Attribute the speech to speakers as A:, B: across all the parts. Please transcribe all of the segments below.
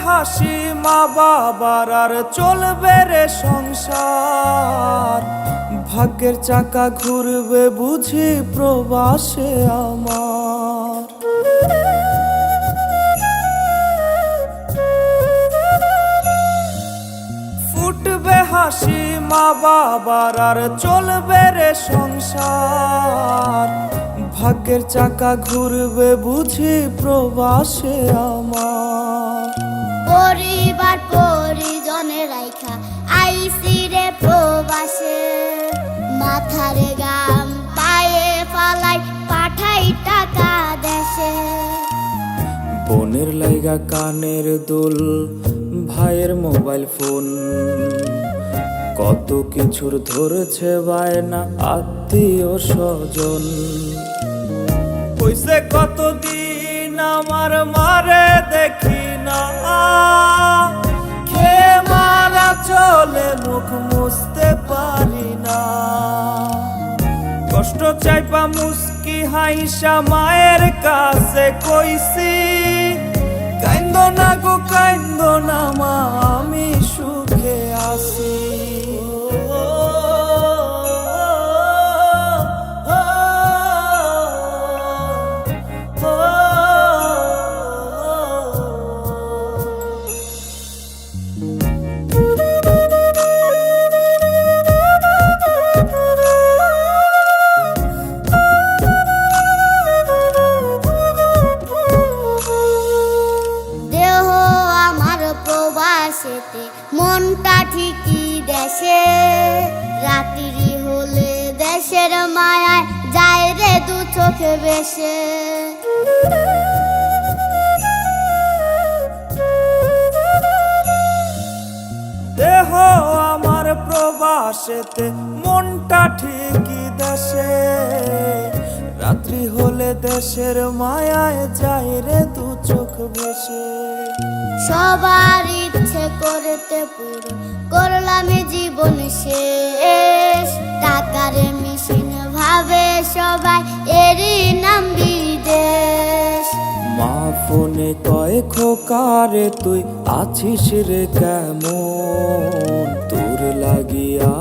A: হাসি মা বাবার আর চলবে রে সংসার। ভাগ্যের চাকা ঘুরবে বুঝি প্রবাসে আমার। ফুটবে হাসি মা বাবার আর চলবে রে সংসার। ভাগ্যের চাকা ঘুরবে বুঝি প্রবাসে আমার।
B: পরিবার পরিজনে রাইখা আইসি রে প্রবাসে, মাথারে গাম পায়ে ফালাই পাঠাই টাকা দেশে।
A: বোনের লাইগা কানের দুল, ভাইয়ের মোবাইল ফোন, কত কিছুর ধরছে বায়না আত্মীয় স্বজন। হইছে কতদিন আমার মারে দেখি না, খেয়ে মারা চলে মুখ মুছতে পারি না। কষ্ট চাইপা মুস্কি হাইসা মায়ের কাছে কইছি, কাইন্দো না গো কাইন্দো না মা, আমি সুখে আছি।
B: মনটা ঠিকই দেশে, রাত্রি হলে দেশের মায়ায় যায় রে দু চোখে বেশে।
A: দেহ আমার প্রবাসেতে, মনটা ঠিকই দেশে, রাত্রি হলে দেশের মায়ায় যায় রে দু চোখ বেশে।
B: সবার ইচ্ছে করতে পুরো করলাম জীবন শেষ, টাকার মেশিন ভাবে সবাই এরই নাম বিদেশ।
A: মা ফোনে কয় খোকারে তুই আছিস রে কেমন, তোর লাগিয়া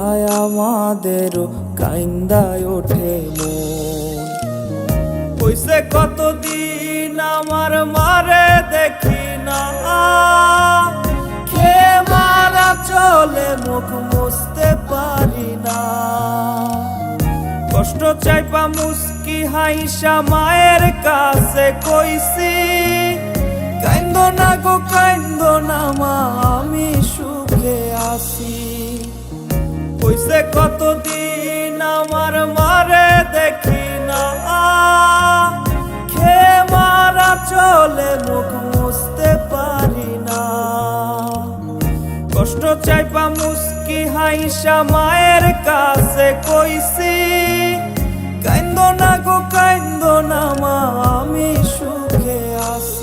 A: আমাদেরও কাইন্দায় ওঠে মন। হইছে কতদিন আমার মারে দেখি না, খেয়ে মারা চলে মুখ মুছতে পারি না। কষ্ট চাইপা মুস্কি হাইসা মায়ের কাছে কইছি, কাইন্দো না গো কাইন্দো না মা, আমি সুখে আছি। হইছে কতদিন আমার মারে দেখি না, খেয়ে মারা চলে মুখ মুছতে পারি না। কষ্ট চাইপা মুস্কি হাইসা মায়ের কাছে কইছি, কাইন্দো না গো কাইন্দো না মা, আমি সুখে আছি।